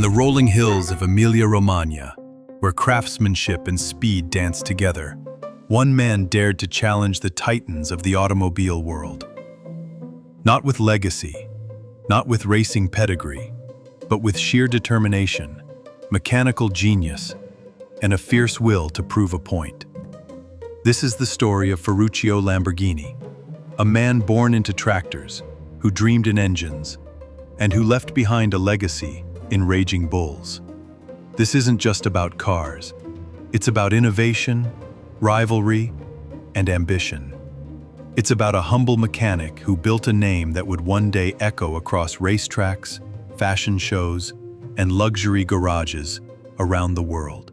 the rolling hills of Emilia-Romagna, where craftsmanship and speed danced together, one man dared to challenge the titans of the automobile world. Not with legacy, not with racing pedigree, but with sheer determination, mechanical genius, and a fierce will to prove a point. This is the story of Ferruccio Lamborghini, a man born into tractors, who dreamed in engines, and who left behind a legacy in raging bulls. This isn't just about cars. It's about innovation, rivalry, and ambition. It's about a humble mechanic who built a name that would one day echo across racetracks, fashion shows, and luxury garages around the world.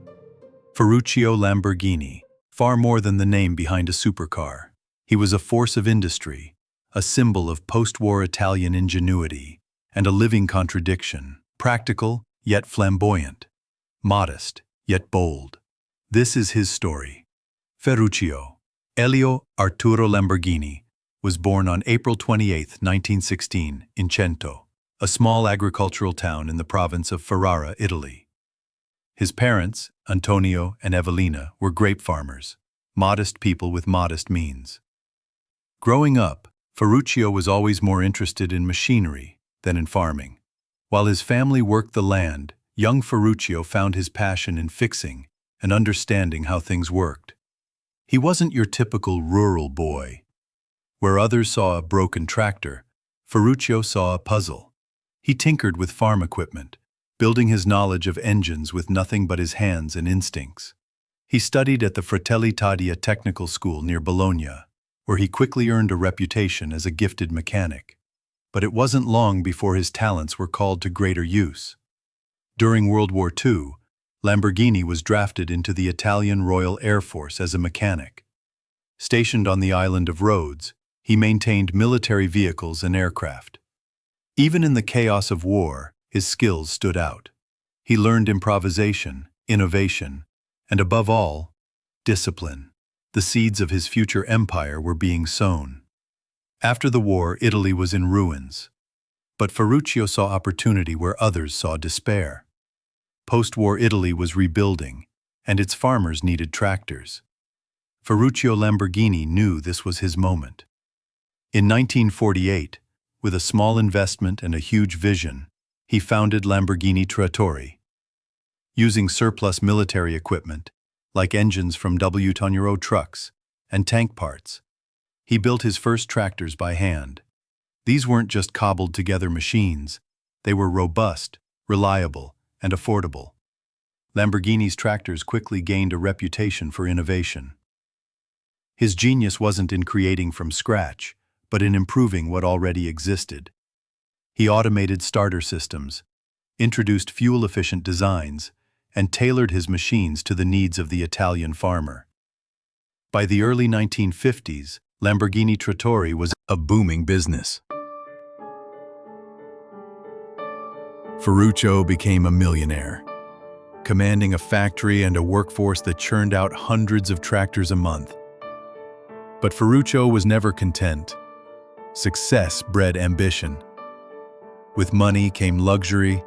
Ferruccio Lamborghini, far more than the name behind a supercar. He was a force of industry, a symbol of post-war Italian ingenuity, and a living contradiction, practical yet flamboyant, modest yet bold. This is his story. Ferruccio Elio Arturo Lamborghini was born on April 28, 1916, in Cento, a small agricultural town in the province of Ferrara, Italy. His parents, Antonio and Evelina, were grape farmers, modest people with modest means. Growing up, Ferruccio was always more interested in machinery than in farming. While his family worked the land, young Ferruccio found his passion in fixing and understanding how things worked. He wasn't your typical rural boy. Where others saw a broken tractor, Ferruccio saw a puzzle. He tinkered with farm equipment, building his knowledge of engines with nothing but his hands and instincts. He studied at the Fratelli Taddea Technical School near Bologna, where he quickly earned a reputation as a gifted mechanic. But it wasn't long before his talents were called to greater use. During World War II, Lamborghini was drafted into the Italian Royal Air Force as a mechanic. Stationed on the island of Rhodes, he maintained military vehicles and aircraft. Even in the chaos of war, his skills stood out. He learned improvisation, innovation, and above all, discipline. The seeds of his future empire were being sown. After the war, Italy was in ruins. But Ferruccio saw opportunity where others saw despair. Post-war Italy was rebuilding, and its farmers needed tractors. Ferruccio Lamborghini knew this was his moment. In 1948, with a small investment and a huge vision, he founded Lamborghini Trattori. Using surplus military equipment, like engines from W-Tonero trucks and tank parts, he built his first tractors by hand. These weren't just cobbled-together machines. They were robust, reliable, and affordable. Lamborghini's tractors quickly gained a reputation for innovation. His genius wasn't in creating from scratch, but in improving what already existed. He automated starter systems, introduced fuel-efficient designs, and tailored his machines to the needs of the Italian farmer. By the early 1950s, Lamborghini Trattori was a booming business. Ferruccio became a millionaire, commanding a factory and a workforce that churned out hundreds of tractors a month. But Ferruccio was never content. Success bred ambition. With money came luxury,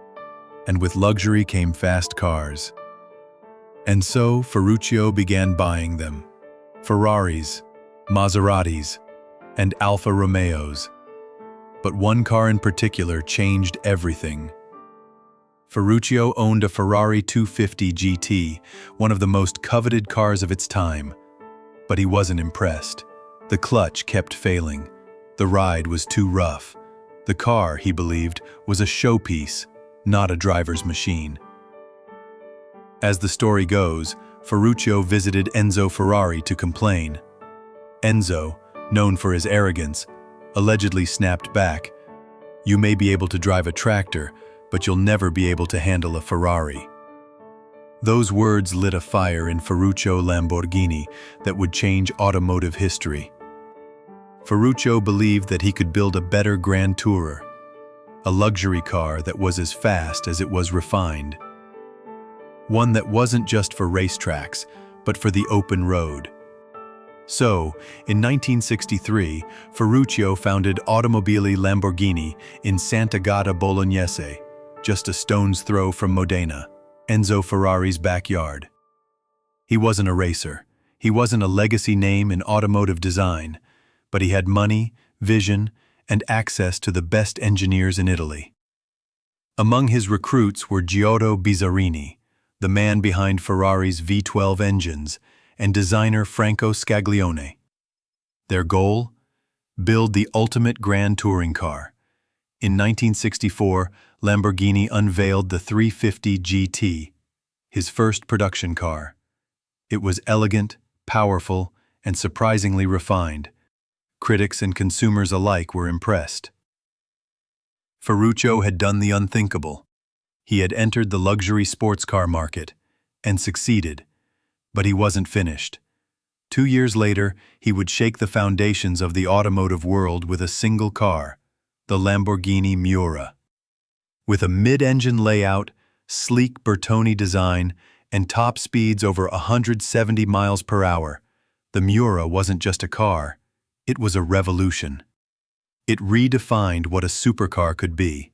and with luxury came fast cars. And so Ferruccio began buying them. Ferraris, Maseratis, and Alfa Romeos. But one car in particular changed everything. Ferruccio owned a Ferrari 250 GT, one of the most coveted cars of its time. But he wasn't impressed. The clutch kept failing. The ride was too rough. The car, he believed, was a showpiece, not a driver's machine. As the story goes, Ferruccio visited Enzo Ferrari to complain. Enzo, known for his arrogance, allegedly snapped back, "You may be able to drive a tractor, but you'll never be able to handle a Ferrari." Those words lit a fire in Ferruccio Lamborghini that would change automotive history. Ferruccio believed that he could build a better Grand Tourer, a luxury car that was as fast as it was refined. One that wasn't just for racetracks, but for the open road. So, in 1963, Ferruccio founded Automobili Lamborghini in Sant'Agata Bolognese, just a stone's throw from Modena, Enzo Ferrari's backyard. He wasn't a racer. He wasn't a legacy name in automotive design, but he had money, vision, and access to the best engineers in Italy. Among his recruits were Giotto Bizzarini, the man behind Ferrari's V12 engines, and designer Franco Scaglione. Their goal? Build the ultimate grand touring car. In 1964, Lamborghini unveiled the 350 GT, his first production car. It was elegant, powerful, and surprisingly refined. Critics and consumers alike were impressed. Ferruccio had done the unthinkable. He had entered the luxury sports car market, and succeeded. But he wasn't finished. 2 years later, he would shake the foundations of the automotive world with a single car, the Lamborghini Miura. With a mid-engine layout, sleek Bertone design, and top speeds over 170 miles per hour, the Miura wasn't just a car, it was a revolution. It redefined what a supercar could be.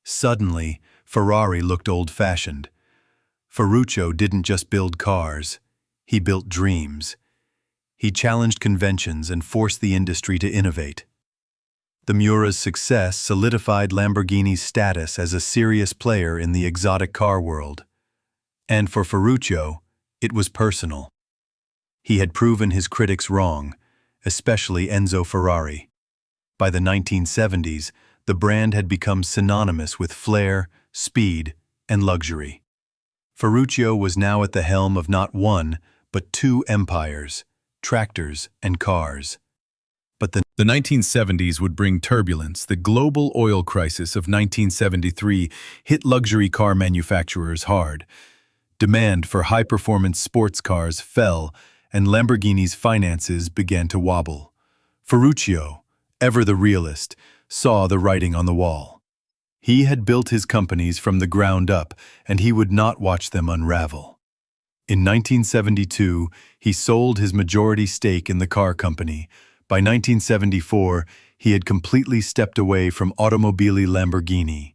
Suddenly, Ferrari looked old-fashioned. Ferruccio didn't just build cars, he built dreams. He challenged conventions and forced the industry to innovate. The Miura's success solidified Lamborghini's status as a serious player in the exotic car world. And for Ferruccio, it was personal. He had proven his critics wrong, especially Enzo Ferrari. By the 1970s, the brand had become synonymous with flair, speed, and luxury. Ferruccio was now at the helm of not one, but 2 empires, tractors and cars. But the 1970s would bring turbulence. The global oil crisis of 1973 hit luxury car manufacturers hard. Demand for high-performance sports cars fell, and Lamborghini's finances began to wobble. Ferruccio, ever the realist, saw the writing on the wall. He had built his companies from the ground up, and he would not watch them unravel. In 1972, he sold his majority stake in the car company. By 1974, he had completely stepped away from Automobili Lamborghini.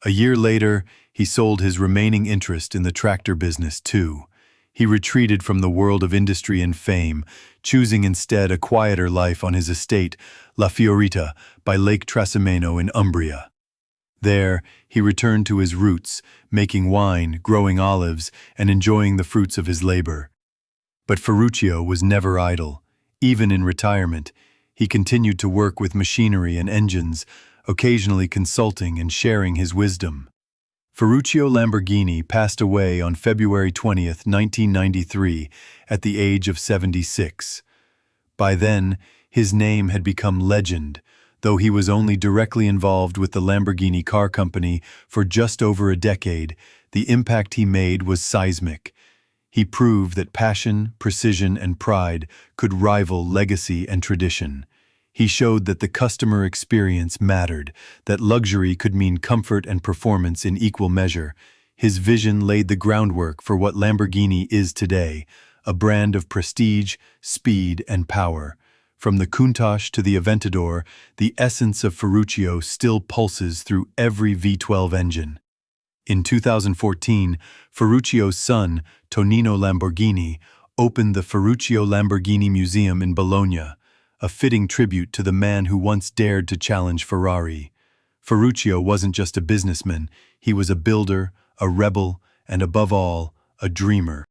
A year later, he sold his remaining interest in the tractor business too. He retreated from the world of industry and fame, choosing instead a quieter life on his estate, La Fiorita, by Lake Trasimeno in Umbria. There, he returned to his roots, making wine, growing olives, and enjoying the fruits of his labor. But Ferruccio was never idle. Even in retirement, he continued to work with machinery and engines, occasionally consulting and sharing his wisdom. Ferruccio Lamborghini passed away on February 20, 1993, at the age of 76. By then, his name had become legend, though he was only directly involved with the Lamborghini car company for just over a decade. The impact he made was seismic. He proved that passion, precision, and pride could rival legacy and tradition. He showed that the customer experience mattered, that luxury could mean comfort and performance in equal measure. His vision laid the groundwork for what Lamborghini is today, a brand of prestige, speed, and power. From the Countach to the Aventador, the essence of Ferruccio still pulses through every V12 engine. In 2014, Ferruccio's son, Tonino Lamborghini, opened the Ferruccio Lamborghini Museum in Bologna, a fitting tribute to the man who once dared to challenge Ferrari. Ferruccio wasn't just a businessman, he was a builder, a rebel, and above all, a dreamer.